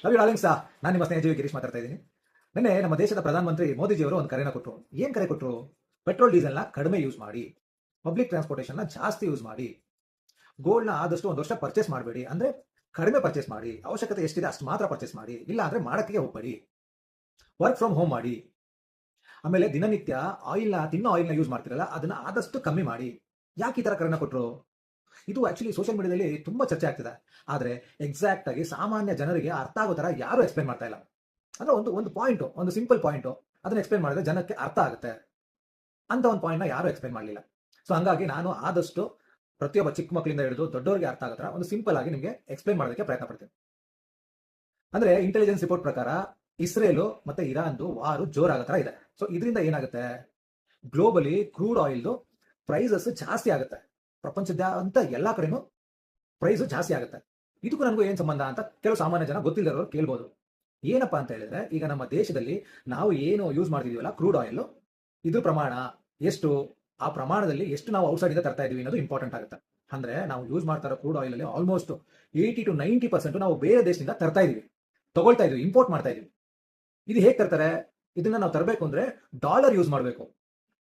ರವಿ ರಾಲಿಂಗ್ಸಾ, ನಾನು ನಿಮ್ಮ ಸ್ನೇಹಿತ ಗಿರೀಶ್ ಮಾತಾಡ್ತಾ ಇದ್ದೀನಿ. ನಿನ್ನೆ ನಮ್ಮ ದೇಶದ ಪ್ರಧಾನಮಂತ್ರಿ ಮೋದಿಜಿಯವರು ಒಂದು ಕರೆನ ಕೊಟ್ಟರು. ಏನ್ ಕರೆ ಕೊಟ್ಟರು? ಪೆಟ್ರೋಲ್ ಡೀಸೆಲ್ನ ಕಡಿಮೆ ಯೂಸ್ ಮಾಡಿ, ಪಬ್ಲಿಕ್ ಟ್ರಾನ್ಸ್ಪೋರ್ಟೇಷನ್ನ ಜಾಸ್ತಿ ಯೂಸ್ ಮಾಡಿ, ಗೋಲ್ಡ್ನ ಆದಷ್ಟು ಒಂದು ವರ್ಷ ಪರ್ಚೇಸ್ ಮಾಡಬೇಡಿ, ಅಂದ್ರೆ ಕಡಿಮೆ ಪರ್ಚೇಸ್ ಮಾಡಿ, ಅವಶ್ಯಕತೆ ಎಷ್ಟಿದೆ ಅಷ್ಟು ಮಾತ್ರ ಪರ್ಚೇಸ್ ಮಾಡಿ, ಇಲ್ಲ ಅಂದ್ರೆ ಮಾಡಕ್ಕೆ ಹೋಗಬೇಡಿ, ವರ್ಕ್ ಫ್ರಮ್ ಹೋಮ್ ಮಾಡಿ, ಆಮೇಲೆ ದಿನನಿತ್ಯ ತಿನ್ನೋ ಆಯಿಲ್ನ ಯೂಸ್ ಮಾಡ್ತಿರಲ್ಲ ಅದನ್ನ ಆದಷ್ಟು ಕಮ್ಮಿ ಮಾಡಿ. ಯಾಕೆ ಈ ತರ ಕರೆನ ಕೊಟ್ಟರು? ಇದು ಆಕ್ಚುಲಿ ಸೋಷಿಯಲ್ ಮೀಡಿಯಾದಲ್ಲಿ ತುಂಬಾ ಚರ್ಚೆ ಆಗ್ತಿದೆ. ಆದ್ರೆ ಎಕ್ಸಾಕ್ಟ್ ಆಗಿ ಸಾಮಾನ್ಯ ಜನರಿಗೆ ಅರ್ಥ ಆಗೋ ತರ ಯಾರು ಎಕ್ಸ್ಪ್ಲೈನ್ ಮಾಡ್ತಾ ಇಲ್ಲ. ಅಂದ್ರೆ ಒಂದು ಪಾಯಿಂಟ್, ಒಂದು ಸಿಂಪಲ್ ಪಾಯಿಂಟ್ ಅದನ್ನ ಎಕ್ಸ್ಪ್ಲೈನ್ ಮಾಡಿದ್ರೆ ಜನಕ್ಕೆ ಅರ್ಥ ಆಗುತ್ತೆ ಅಂತ ಒಂದು ಪಾಯಿಂಟ್ ನ ಯಾರು ಎಕ್ಸ್ಪ್ಲೈನ್ ಮಾಡಲಿಲ್ಲ. ಸೊ ಹಂಗಾಗಿ ನಾನು ಆದಷ್ಟು ಪ್ರತಿಯೊಬ್ಬ ಚಿಕ್ಕ ಮಕ್ಕಳಿಂದ ಹಿಡಿದು ದೊಡ್ಡವರಿಗೆ ಅರ್ಥ ಆಗೋ ತರ ಒಂದು ಸಿಂಪಲ್ ಆಗಿ ನಿಮಗೆ ಎಕ್ಸ್ಪ್ಲೈನ್ ಮಾಡೋದಕ್ಕೆ ಪ್ರಯತ್ನ ಪಡ್ತೀನಿ. ಅಂದ್ರೆ ಇಂಟೆಲಿಜೆನ್ಸ್ ರಿಪೋರ್ಟ್ ಪ್ರಕಾರ ಇಸ್ರೇಲು ಮತ್ತೆ ಇರಾನ್ದು ವಾರು ಜೋರಾಗೋ ತರ ಇದೆ. ಸೊ ಇದರಿಂದ ಏನಾಗುತ್ತೆ, ಗ್ಲೋಬಲಿ ಕ್ರೂಡ್ ಆಯಿಲ್ದು ಪ್ರೈಸಸ್ ಜಾಸ್ತಿ ಆಗುತ್ತೆ. ಪ್ರಪಂಚದ ಅಂತ ಎಲ್ಲಾ ಕಡೆನೂ ಪ್ರೈಸ್ ಜಾಸ್ತಿ ಆಗುತ್ತೆ. ಇದಕ್ಕೂ ನನಗೂ ಏನ್ ಸಂಬಂಧ ಅಂತ ಕೆಲವು ಸಾಮಾನ್ಯ ಜನ ಗೊತ್ತಿಲ್ಲದವರು ಕೇಳ್ಬೋದು. ಏನಪ್ಪಾ ಅಂತ ಹೇಳಿದ್ರೆ, ಈಗ ನಮ್ಮ ದೇಶದಲ್ಲಿ ನಾವು ಏನು ಯೂಸ್ ಮಾಡ್ತಿದೀವಲ್ಲ ಕ್ರೂಡ್ ಆಯಿಲ್, ಇದ್ರ ಪ್ರಮಾಣ ಎಷ್ಟು, ಆ ಪ್ರಮಾಣದಲ್ಲಿ ಎಷ್ಟು ನಾವು ಔಟ್ಸೈಡ್ ಇಂದ ತರ್ತಾ ಇದೀವಿ ಅನ್ನೋದು ಇಂಪಾರ್ಟೆಂಟ್ ಆಗುತ್ತೆ. ಅಂದ್ರೆ ನಾವು ಯೂಸ್ ಮಾಡ್ತಾ ಇರೋ ಕ್ರೂಡ್ ಆಯಿಲ್ ಅಲ್ಲಿ ಆಲ್ಮೋಸ್ಟ್ 80 to 90% ನಾವು ಬೇರೆ ದೇಶದಿಂದ ತರ್ತಾ ಇದೀವಿ, ತಗೊಳ್ತಾ ಇದೀವಿ, ಇಂಪೋರ್ಟ್ ಮಾಡ್ತಾ ಇದೀವಿ. ಇದು ಹೇಗೆ ತರ್ತಾರೆ? ಇದನ್ನ ನಾವು ತರಬೇಕು ಅಂದ್ರೆ ಡಾಲರ್ ಯೂಸ್ ಮಾಡಬೇಕು.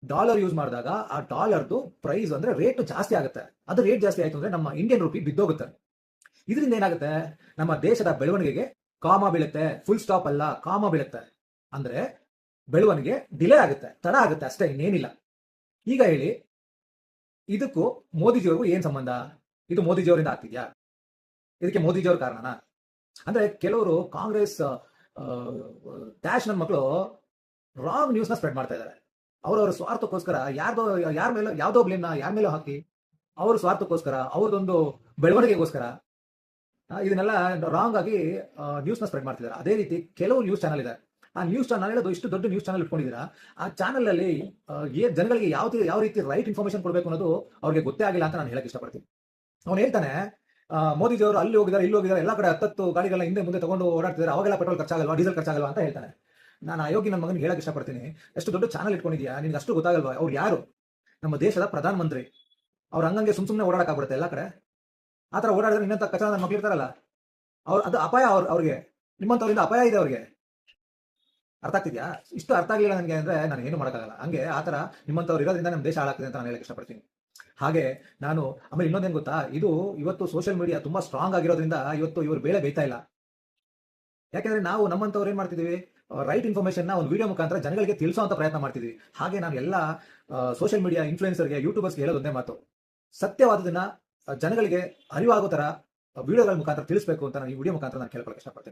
ಡಾಲರ್ ಯೂಸ್ ಮಾಡಿದಾಗ ಆ ಡಾಲರ್ದು ಪ್ರೈಸ್ ಅಂದ್ರೆ ರೇಟ್ ಜಾಸ್ತಿ ಆಗುತ್ತೆ. ಅದು ರೇಟ್ ಜಾಸ್ತಿ ಆಯ್ತು ಅಂದ್ರೆ ನಮ್ಮ ಇಂಡಿಯನ್ ರೂಪಿ ಬಿದ್ದೋಗುತ್ತೆ. ಇದರಿಂದ ಏನಾಗುತ್ತೆ, ನಮ್ಮ ದೇಶದ ಬೆಳವಣಿಗೆಗೆ ಕಾಮ ಬೀಳುತ್ತೆ. ಫುಲ್ ಸ್ಟಾಪ್ ಅಲ್ಲ, ಕಾಮ ಬೀಳುತ್ತೆ. ಅಂದ್ರೆ ಬೆಳವಣಿಗೆ ಡಿಲೇ ಆಗುತ್ತೆ, ತಡ ಆಗುತ್ತೆ, ಅಷ್ಟೇ, ಇನ್ನೇನಿಲ್ಲ. ಈಗ ಹೇಳಿ, ಇದಕ್ಕೂ ಮೋದಿಜಿಯವ್ರಿಗೂ ಏನ್ ಸಂಬಂಧ? ಇದು ಮೋದಿಜಿಯವರಿಂದ ಆಗ್ತಿದ್ಯಾ? ಇದಕ್ಕೆ ಮೋದಿಜಿಯವ್ರ ಕಾರಣನಾ? ಅಂದ್ರೆ ಕೆಲವರು ಕಾಂಗ್ರೆಸ್ ಡ್ಯಾಶ್ ನನ್ನ ಮಕ್ಕಳು ರಾಂಗ್ ನ್ಯೂಸ್ ನ ಸ್ಪ್ರೆಡ್ ಮಾಡ್ತಾ ಇದ್ದಾರೆ. ಅವರವರ ಸ್ವಾರ್ಥಕ್ಕೋಸ್ಕರ ಯಾರ ಮೇಲೆ ಯಾವ್ದೋ ಬ್ಲೇಮ್ನ ಯಾರ ಮೇಲೋ ಹಾಕಿ, ಅವ್ರ ಸ್ವಾರ್ಥಕ್ಕೋಸ್ಕರ, ಅವ್ರದೊಂದು ಬೆಳವಣಿಗೆಗೋಸ್ಕರ ಇದನ್ನೆಲ್ಲ ರಾಂಗ್ ಆಗಿ ನ್ಯೂಸ್ ನ ಸ್ಪ್ರೆಡ್ ಮಾಡ್ತಿದ್ದಾರೆ. ಅದೇ ರೀತಿ ಕೆಲವು ನ್ಯೂಸ್ ಚಾನಲ್ ಇದೆ. ಆ ನ್ಯೂಸ್ ಚಾನಲ್ ಹೇಳೋದು, ಇಷ್ಟು ದೊಡ್ಡ ನ್ಯೂಸ್ ಚಾನಲ್ ಇಟ್ಕೊಂಡಿದ್ದೀರಾ, ಆ ಚಾನಲ್ ಅಲ್ಲಿ ಜನಗಳಿಗೆ ಯಾವ ರೀತಿ ರೈಟ್ ಇನ್ಫಾರ್ಮೇಶನ್ ಕೊಡಬೇಕು ಅನ್ನೋದು ಅವ್ರಿಗೆ ಗೊತ್ತೇ ಆಗಿಲ್ಲ ಅಂತ ನಾನು ಹೇಳಕ್ ಇಷ್ಟಪಡ್ತೀನಿ. ಅವ್ನು ಹೇಳ್ತಾನೆ, ಮೋದಿಜಿ ಅವರು ಅಲ್ಲಿ ಹೋಗಿದ್ದಾರೆ, ಇಲ್ಲಿ ಹೋಗಿದ್ದಾರೆ, ಎಲ್ಲ ಕಡೆ 10 ಗಾಡಿಗಳನ್ನ ಹಿಂದೆ ಮುಂದೆ ತಗೊಂಡು ಓಡಾಡ್ತಿದ್ದಾರೆ, ಅವಾಗೆಲ್ಲ ಪೆಟ್ರೋಲ್ ಖರ್ಚಾಗಲ್ವಾ, ಡೀಸೆಲ್ ಖರ್ಚಾಗಲ್ವಾ ಅಂತ ಹೇಳ್ತಾನೆ. ನಾನು ಅಯೋಗ್ಯ ನನ್ನ ಮಗನಿಗೆ ಹೇಳಕ್ ಇಷ್ಟಪಡ್ತೀನಿ, ಎಷ್ಟು ದೊಡ್ಡ ಚಾನಲ್ ಇಟ್ಕೊಂಡಿದ್ಯಾ, ನಿನ್ಗೆ ಅಷ್ಟು ಗೊತ್ತಾಗಲ್ವಾ? ಅವ್ರು ಯಾರು? ನಮ್ಮ ದೇಶದ ಪ್ರಧಾನಮಂತ್ರಿ. ಅವ್ರ ಹಂಗಂಗೆ ಸುಮ್ಮನೆ ಓಡಾಡಕ್ಕಾಗ್ಬಿಡುತ್ತೆ ಎಲ್ಲ ಕಡೆ? ಆ ತರ ಓಡಾಡಿದ್ರೆ ಇನ್ನಂತ ಕಚಡ ನನ್ನ ಮಕ್ಳು ಇರ್ತಾರಲ್ಲ, ಅದು ಅಪಾಯ. ಅವ್ರಿಗೆ ನಿಮ್ಮಂತವ್ರಿಂದ ಅಪಾಯ ಇದೆ ಅವ್ರಿಗೆ. ಅರ್ಥ ಆಗ್ತಿದ್ಯಾ? ಇಷ್ಟು ಅರ್ಥ ಆಗಲಿಲ್ಲ ನನಗೆ ಅಂದ್ರೆ ನಾನು ಏನು ಮಾಡೋಕ್ಕಾಗಲ್ಲ. ಹಂಗೆ ಆ ತರ ನಿಮ್ಮಂತವ್ರು ಇರೋದ್ರಿಂದ ನಮ್ಮ ದೇಶ ಹಾಳಾಗ್ತದೆ ಅಂತ ನಾನು ಹೇಳಕ್ ಇಷ್ಟಪಡ್ತೀನಿ. ಹಾಗೆ ನಾನು ಆಮೇಲೆ ಇನ್ನೊಂದೇನು ಗೊತ್ತಾ, ಇದು ಇವತ್ತು ಸೋಷಿಯಲ್ ಮೀಡಿಯಾ ತುಂಬಾ ಸ್ಟ್ರಾಂಗ್ ಆಗಿರೋದ್ರಿಂದ ಇವತ್ತು ಇವರು ಬೇಳೆ ಬೇಯ್ತಾ ಇಲ್ಲ. ಯಾಕಂದ್ರೆ ನಾವು ನಮ್ಮಂತವ್ರು ಏನ್ ಮಾಡ್ತಿದೀವಿ, ರೈಟ್ ಇನ್ಫಾರ್ಮೇಶನ್ ನ ಒಂದು ವಿಡಿಯೋ ಮುಖಾಂತರ ಜನಗಳಿಗೆ ತಿಳಿಸುವಂತ ಪ್ರಯತ್ನ ಮಾಡ್ತಿದ್ವಿ. ಹಾಗೆ ನಾನು ಎಲ್ಲ ಸೋಷಿಯಲ್ ಮೀಡಿಯಾ ಇನ್ಫ್ಲೂಯೆನ್ಸರ್ಗೆ, ಯೂಟ್ಯೂಬರ್ಸ್ಗೆ ಹೇಳೋದೊಂದೇ ಮಾತು, ಸತ್ಯವಾದದನ್ನ ಜನಗಳಿಗೆ ಅರಿವಾಗೋ ತರ ವಿಡಿಯೋಗಳ ಮುಖಾಂತರ ತಿಳಿಸಬೇಕು ಅಂತ ನಾನು ಈ ವಿಡಿಯೋ ಮುಖಾಂತರ ನಾನು ಕೇಳ್ಕೊಳ್ಳೋಕೆ ಇಷ್ಟಪಡ್ತೀನಿ.